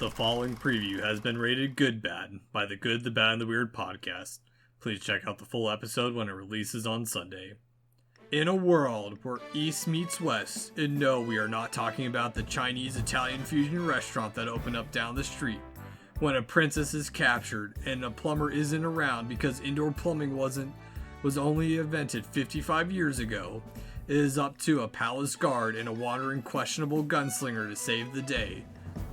The following preview has been rated good bad by the Good, the Bad, and the Weird podcast. Please check out the full episode when it releases on Sunday. In a world where East meets West, and no, we are not talking about the Chinese-Italian fusion restaurant that opened up down the street. When a princess is captured and a plumber isn't around because indoor plumbing was only invented 55 years ago, it is up to a palace guard and a wandering questionable gunslinger to save the day.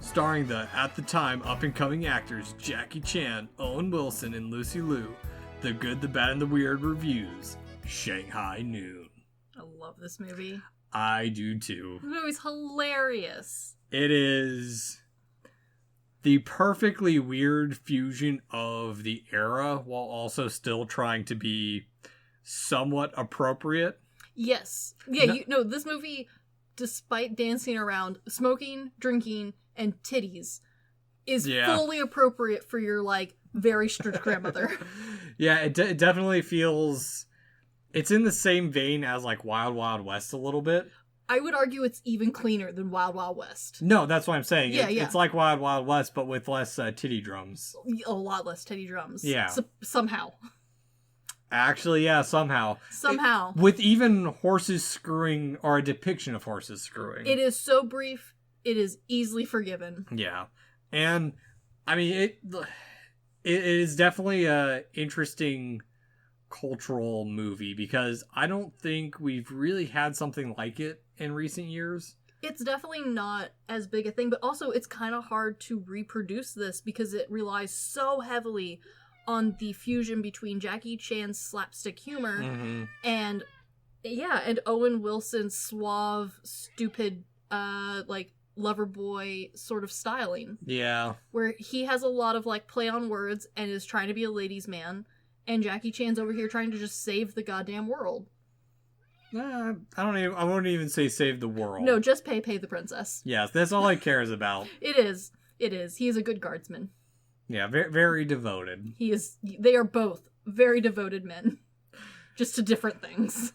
Starring the, at the time, up-and-coming actors Jackie Chan, Owen Wilson, and Lucy Liu, The Good, the Bad, and the Weird reviews Shanghai Noon. I love this movie. I do too. This movie's hilarious. It is the perfectly weird fusion of the era while also still trying to be somewhat appropriate. Yes. Yeah, this movie, despite dancing around smoking, drinking, and titties, is fully appropriate for your, very strict grandmother. Yeah, it definitely feels... It's in the same vein as, Wild Wild West a little bit. I would argue it's even cleaner than Wild Wild West. No, that's what I'm saying. Yeah. It's like Wild Wild West, but with less titty drums. A lot less titty drums. Yeah. Somehow. Actually, yeah, somehow. With even horses screwing, or a depiction of horses screwing. It is so brief, it is easily forgiven. Yeah. And, I mean, it is definitely a interesting cultural movie because I don't think we've really had something like it in recent years. It's definitely not as big a thing, but also it's kind of hard to reproduce this because it relies so heavily on the fusion between Jackie Chan's slapstick humor and Owen Wilson's suave, stupid, lover boy sort of styling. Yeah. Where he has a lot of play on words and is trying to be a ladies' man, and Jackie Chan's over here trying to just save the goddamn world. I won't even say save the world. No, just pay the princess. Yes, that's all he cares about. It is. He is a good guardsman. Yeah, very, very devoted. They are both very devoted men. Just to different things.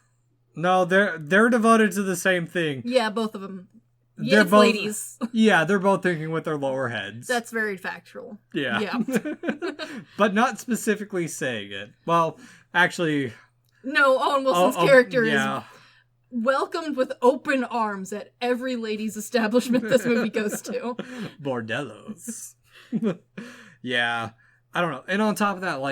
No, they're devoted to the same thing. Yeah, both of them. Yeah, it's both ladies. Yeah, they're both thinking with their lower heads. That's very factual. Yeah. But not specifically saying it. Well, actually... No, Owen Wilson's character is welcomed with open arms at every ladies' establishment this movie goes to. Bordellos. Yeah. I don't know. And on top of that,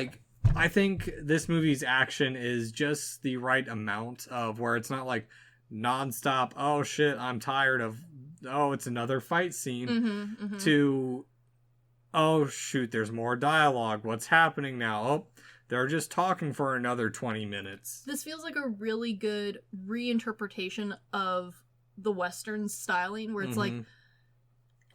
I think this movie's action is just the right amount of where it's not nonstop, oh shit, I'm tired of, oh, it's another fight scene, to, oh shoot, there's more dialogue, what's happening now? Oh, they're just talking for another 20 minutes. This feels like a really good reinterpretation of the Western styling, where it's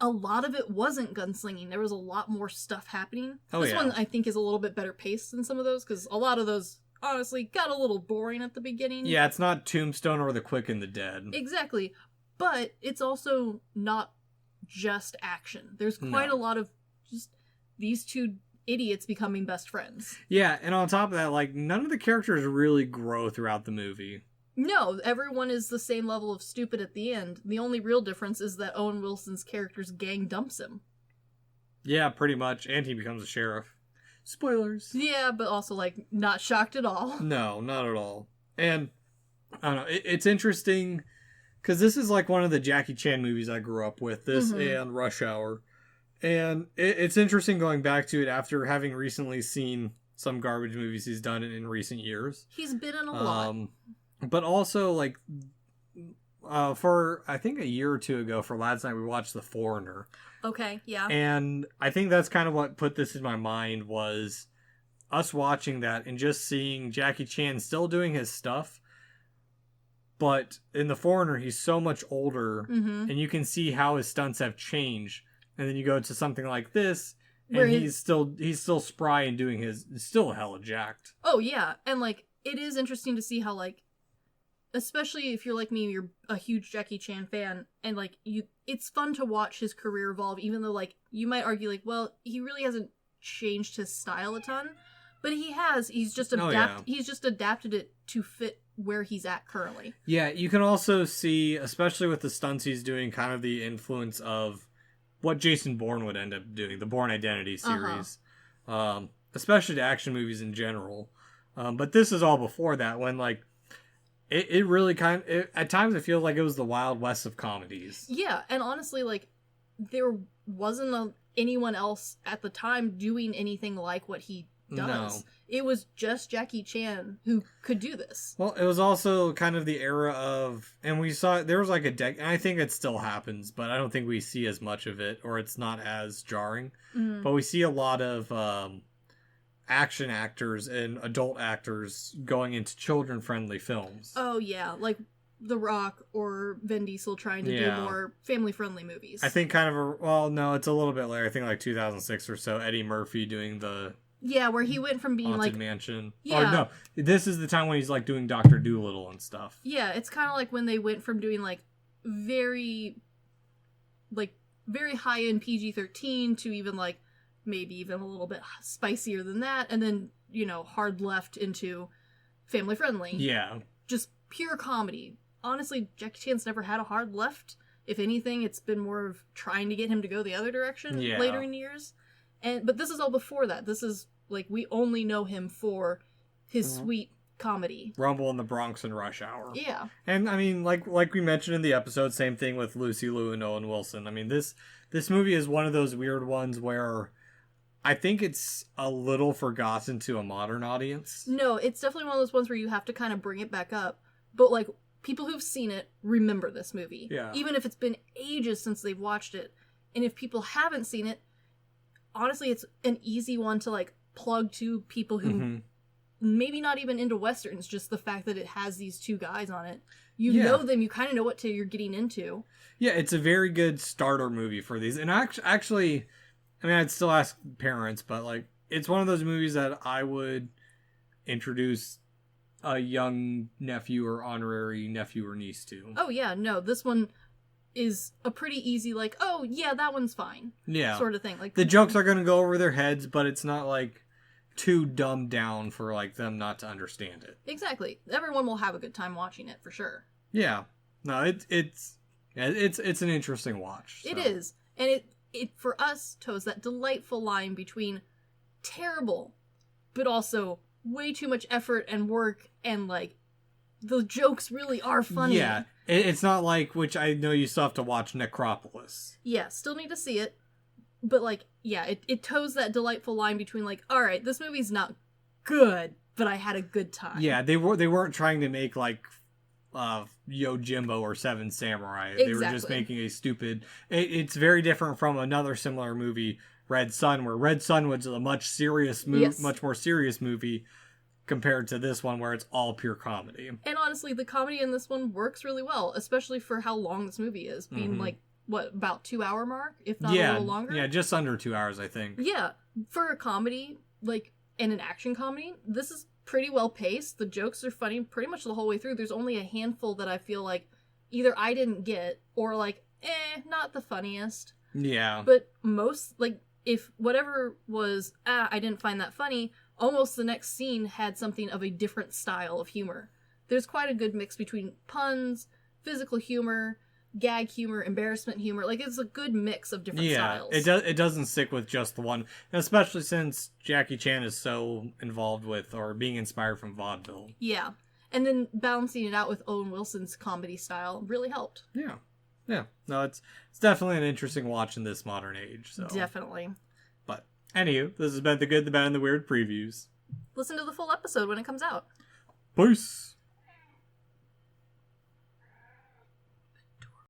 a lot of it wasn't gunslinging. There was a lot more stuff happening. This one, I think, is a little bit better paced than some of those, because a lot of those honestly got a little boring at the beginning. Yeah, it's not Tombstone or The Quick and the Dead. Exactly. But it's also not just action. There's quite a lot of just these two idiots becoming best friends. Yeah, and on top of that, none of the characters really grow throughout the movie. No, everyone is the same level of stupid at the end. The only real difference is that Owen Wilson's character's gang dumps him. Yeah, pretty much. And he becomes a sheriff. Spoilers. Yeah, but also, not shocked at all. No, not at all. And, I don't know, it's interesting, because this is, one of the Jackie Chan movies I grew up with, this and Rush Hour. And it's interesting going back to it after having recently seen some garbage movies he's done in recent years. He's been in a lot. But also, for, I think a year or two ago, for Lads Night, we watched The Foreigner. Okay, yeah. And I think that's kind of what put this in my mind, was us watching that and just seeing Jackie Chan still doing his stuff. But in The Foreigner, he's so much older, and you can see how his stunts have changed. And then you go to something like this, and he's still spry and doing still hella jacked. Oh, yeah. And, it is interesting to see how, especially if you're like me, you're a huge Jackie Chan fan, and it's fun to watch his career evolve, even though you might argue well, he really hasn't changed his style a ton, but he has. He's just adapted it to fit where he's at currently. Yeah, you can also see, especially with the stunts he's doing, kind of the influence of what Jason Bourne would end up doing, the Bourne Identity series, especially to action movies in general. But this is all before that, when like it really at times it feels like it was the Wild West of comedies. Yeah, and honestly, like there wasn't anyone else at the time doing anything like what he does. No. It was just Jackie Chan who could do this. Well, it was also kind of the era of, and we saw, there was like a decade, and I think it still happens, but I don't think we see as much of it, or it's not as jarring. Mm. But we see a lot of action actors and adult actors going into children-friendly films. Oh, yeah. Like The Rock or Vin Diesel trying to do more family-friendly movies. I think no, it's a little bit later. I think like 2006 or so, Eddie Murphy doing the... Yeah, where he went from being Haunted like... Mansion. Yeah. Or no, this is the time when he's like doing Dr. Dolittle and stuff. Yeah, it's kind of like when they went from doing like very high-end PG-13 to even like maybe even a little bit spicier than that, and then, you know, hard left into family-friendly. Yeah. Just pure comedy. Honestly, Jackie Chan's never had a hard left. If anything, it's been more of trying to get him to go the other direction later in years. But this is all before that. This is, like, we only know him for his sweet comedy. Rumble in the Bronx and Rush Hour. Yeah. And, I mean, like we mentioned in the episode, same thing with Lucy Liu and Owen Wilson. I mean, this movie is one of those weird ones where I think it's a little forgotten to a modern audience. No, it's definitely one of those ones where you have to kind of bring it back up. But, like, people who've seen it remember this movie. Yeah. Even if it's been ages since they've watched it. And if people haven't seen it, honestly, it's an easy one to, like, plug to people who maybe not even into Westerns, just the fact that it has these two guys on it. You know them, you kind of know what you're getting into. Yeah, it's a very good starter movie for these. And actually, I mean, I'd still ask parents, but, like, it's one of those movies that I would introduce a young nephew or honorary nephew or niece to. Oh, yeah, no, this one is a pretty easy, like, oh, yeah, that one's fine. Yeah. Sort of thing. Like, the jokes are going to go over their heads, but it's not, like, too dumbed down for, like, them not to understand it. Exactly. Everyone will have a good time watching it, for sure. Yeah. No, it's an interesting watch. So. It is. And it for us toes that delightful line between terrible, but also way too much effort and work, and, like, the jokes really are funny. Yeah. It's not like, which I know you still have to watch, Necropolis. Yeah, still need to see it. But, like, yeah, it toes that delightful line between, like, alright, this movie's not good, but I had a good time. Yeah, they weren't trying to make, like, Yojimbo or Seven Samurai. Exactly. They were just making a stupid... It's very different from another similar movie, Red Sun, where Red Sun was a much more serious movie compared to this one where it's all pure comedy. And honestly, the comedy in this one works really well, especially for how long this movie is, being like, what, about 2 hour mark, if not a little longer? Yeah, just under 2 hours, I think. Yeah, for a comedy, like, and an action comedy, this is pretty well paced. The jokes are funny pretty much the whole way through. There's only a handful that I feel like either I didn't get, or like, not the funniest. Yeah. But most, like, if whatever was, I didn't find that funny, almost the next scene had something of a different style of humor. There's quite a good mix between puns, physical humor, gag humor, embarrassment humor. Like, it's a good mix of different styles. It doesn't stick with just the one, and especially since Jackie Chan is so involved with, or being inspired from vaudeville. Yeah. And then balancing it out with Owen Wilson's comedy style really helped. Yeah. Yeah. No, it's definitely an interesting watch in this modern age. So. Definitely. But, anywho, this has been the Good, the Bad, and the Weird previews. Listen to the full episode when it comes out. Peace!